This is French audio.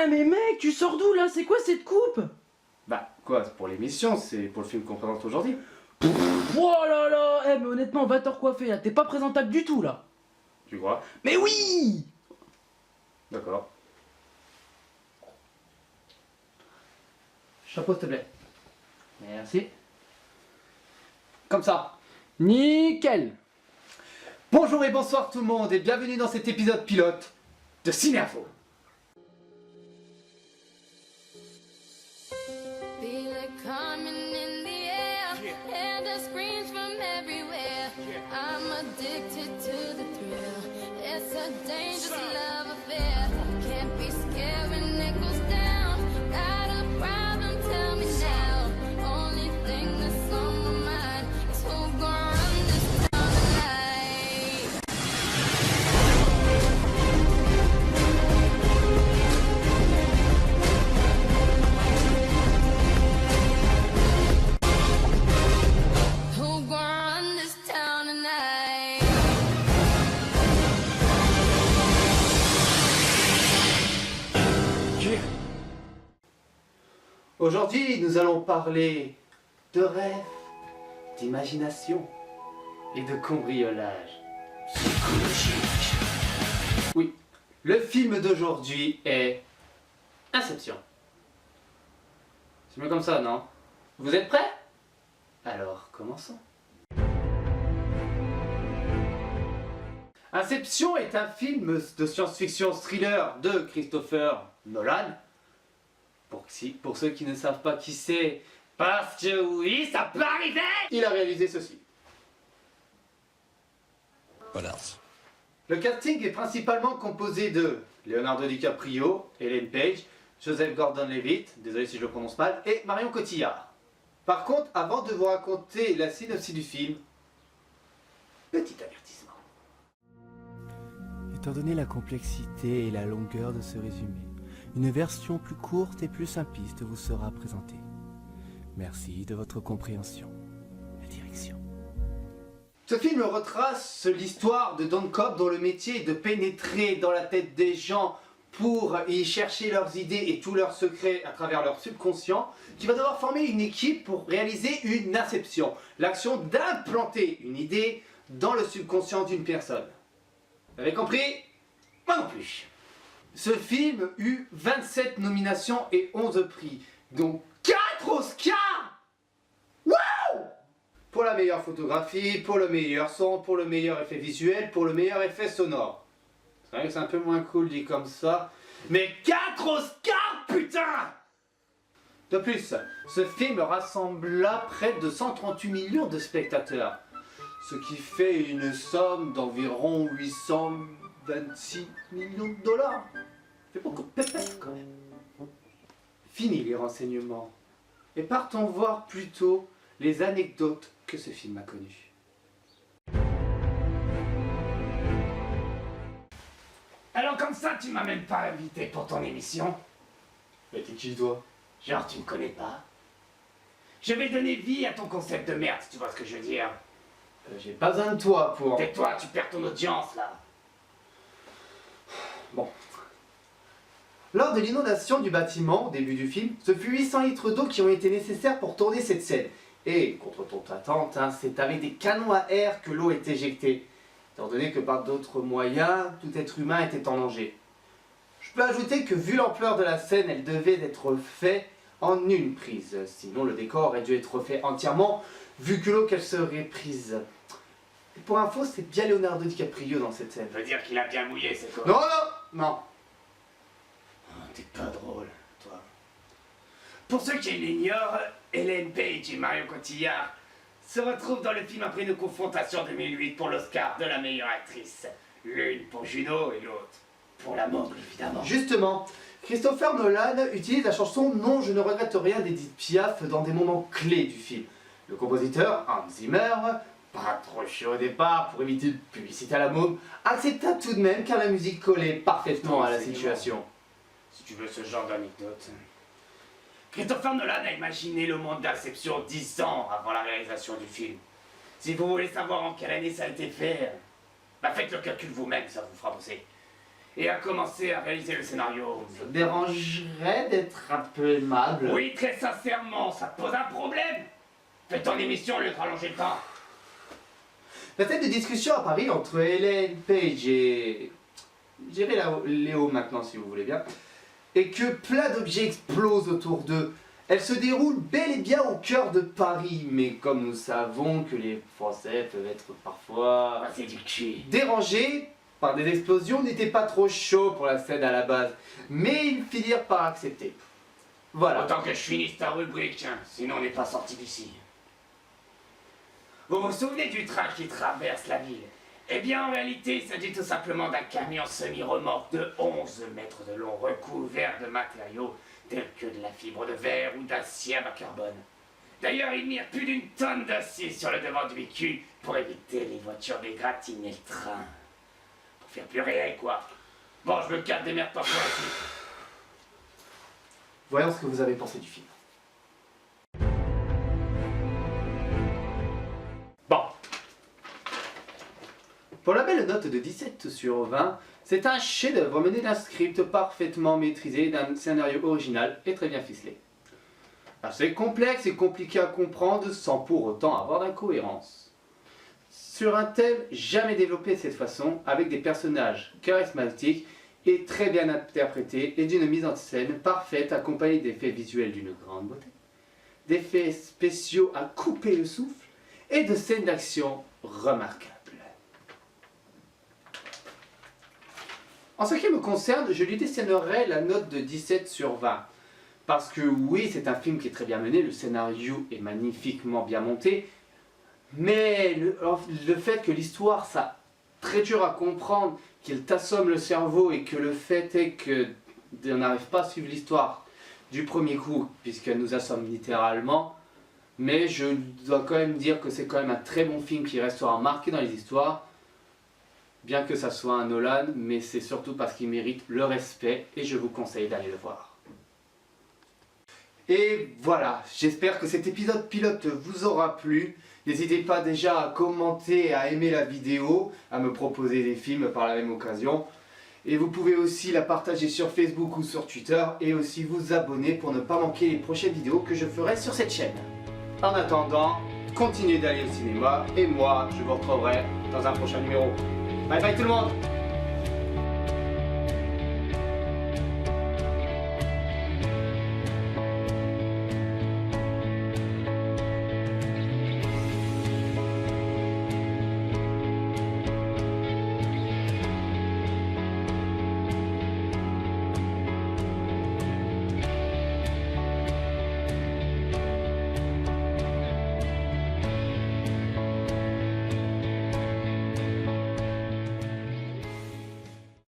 Ah mais mec, tu sors d'où là? C'est quoi cette coupe? Bah, quoi, c'est pour l'émission, c'est pour le film qu'on présente aujourd'hui. Oh là là. Eh mais honnêtement, va te recoiffer là, t'es pas présentable du tout là. Tu crois? Mais oui. D'accord. Chapeau s'il te plaît. Merci. Comme ça. Nickel. Bonjour et bonsoir tout le monde et bienvenue dans cet épisode pilote de Cinéinfo. Feel it coming in the air. Hear the screams from everywhere. I'm addicted to the thrill. It's a dangerous love affair. Can't be scared when it goes down. Got a problem, tell me now. Only thing that's on my mind is who's gonna run this town tonight. Who's gonna run this town tonight? Aujourd'hui, nous allons parler de rêve, d'imagination et de cambriolage psychologique. Oui, le film d'aujourd'hui est Inception. C'est mieux comme ça, non? Vous êtes prêts? Alors, commençons. Inception est un film de science-fiction thriller de Christopher Nolan. Pour ceux qui ne savent pas qui c'est, parce que oui, ça peut arriver. Il a réalisé ceci. What else? Le casting est principalement composé de Leonardo DiCaprio, Ellen Page, Joseph Gordon-Levitt, désolé si je le prononce mal, et Marion Cotillard. Par contre, avant de vous raconter la synopsis du film, petit avertissement. Étant donné la complexité et la longueur de ce résumé, une version plus courte et plus simpliste vous sera présentée. Merci de votre compréhension. La direction. Ce film retrace l'histoire de Don Cobb dont le métier est de pénétrer dans la tête des gens pour y chercher leurs idées et tous leurs secrets à travers leur subconscient, qui va devoir former une équipe pour réaliser une inception, l'action d'implanter une idée dans le subconscient d'une personne. Vous avez compris? Moi non plus. Ce film eut 27 nominations et 11 prix, dont 4 Oscars! Wow! Pour la meilleure photographie, pour le meilleur son, pour le meilleur effet visuel, pour le meilleur effet sonore. C'est vrai que c'est un peu moins cool dit comme ça, mais 4 Oscars, putain! De plus, ce film rassembla près de 138 millions de spectateurs, ce qui fait une somme d'environ 826 millions de dollars. Ça fait beaucoup de pépettes quand même. Fini les renseignements. Et partons voir plutôt les anecdotes que ce film a connues. Alors comme ça, tu m'as même pas invité pour ton émission? Mais t'es qui toi? Genre tu me connais pas? Je vais donner vie à ton concept de merde, si tu vois ce que je veux dire. J'ai pas besoin de toi pour... Tais-toi, tu perds ton audience là. Bon. Lors de l'inondation du bâtiment, au début du film, ce fut 800 litres d'eau qui ont été nécessaires pour tourner cette scène. Et, contre toute attente, c'est avec des canons à air que l'eau est éjectée, étant donné que par d'autres moyens, tout être humain était en danger. Je peux ajouter que vu l'ampleur de la scène, elle devait être faite en une prise, sinon le décor aurait dû être fait entièrement, vu que l'eau qu'elle serait prise. Et pour info, c'est bien Leonardo DiCaprio dans cette scène. Ça veut dire qu'il a bien mouillé, c'est quoi? Non, non. Oh, t'es pas drôle, toi. Pour ceux qui l'ignorent, Ellen Page et Marion Cotillard se retrouvent dans le film après une confrontation 2008 pour l'Oscar de la meilleure actrice. L'une pour Juno et l'autre pour La Mort, évidemment. Justement, Christopher Nolan utilise la chanson Non, je ne regrette rien d'Edith Piaf dans des moments clés du film. Le compositeur, Hans Zimmer, pas trop chaud au départ pour éviter de publicité à la môme, accepta tout de même car la musique collait parfaitement à la situation. Si tu veux ce genre d'anecdote. Christopher Nolan a imaginé le monde d'Inception 10 ans avant la réalisation du film. Si vous voulez savoir en quelle année ça a été fait, bah faites le calcul vous-même, ça vous fera bosser. et a commencé à réaliser le scénario. Ça te dérangerait d'être un peu aimable? Oui, très sincèrement, ça te pose un problème. Fais ton émission au lieu de rallonger le temps. La tête de discussion à Paris entre Ellen Page et... je dirais Léo maintenant si vous voulez bien, et que plein d'objets explosent autour d'eux. Elle se déroule bel et bien au cœur de Paris, mais comme nous savons que les Français peuvent être parfois C'est du cul. dérangés par des explosions, n'étaient pas trop chauds pour la scène à la base, mais ils finirent par accepter. Voilà. Autant que je finisse ta rubrique, hein, sinon on n'est pas sorti d'ici. Vous vous souvenez du train qui traverse la ville? Eh bien, en réalité, il s'agit tout simplement d'un camion semi-remorque de 11 mètres de long, recouvert de matériaux tels que de la fibre de verre ou d'acier à bas carbone. D'ailleurs, il mire plus d'une tonne d'acier sur le devant du véhicule pour éviter les voitures d'égratigner le train. Pour faire plus réel, quoi. Bon, je me casse des merdes pour la suite. Voyons ce que vous avez pensé du film. Bon. Pour la belle note de 17 sur 20, c'est un chef-d'œuvre mené d'un script parfaitement maîtrisé, d'un scénario original et très bien ficelé. Assez complexe et compliqué à comprendre sans pour autant avoir d'incohérence. Sur un thème jamais développé de cette façon, avec des personnages charismatiques et très bien interprétés et d'une mise en scène parfaite accompagnée d'effets visuels d'une grande beauté, d'effets spéciaux à couper le souffle et de scènes d'action remarquables. En ce qui me concerne, je lui décernerai la note de 17 sur 20. Parce que oui, c'est un film qui est très bien mené, le scénario est magnifiquement bien monté, mais le fait que l'histoire, ça très dur à comprendre, qu'il t'assomme le cerveau et que le fait est qu'on n'arrive pas à suivre l'histoire du premier coup, puisqu'elle nous assomme littéralement, mais je dois quand même dire que c'est quand même un très bon film qui restera marqué dans les histoires, bien que ça soit un Nolan, mais c'est surtout parce qu'il mérite le respect et je vous conseille d'aller le voir. Et voilà, j'espère que cet épisode pilote vous aura plu. N'hésitez pas déjà à commenter, à aimer la vidéo, à me proposer des films par la même occasion. Et vous pouvez aussi la partager sur Facebook ou sur Twitter et aussi vous abonner pour ne pas manquer les prochaines vidéos que je ferai sur cette chaîne. En attendant, continuez d'aller au cinéma et moi, je vous retrouverai dans un prochain numéro. Bye bye tout le monde!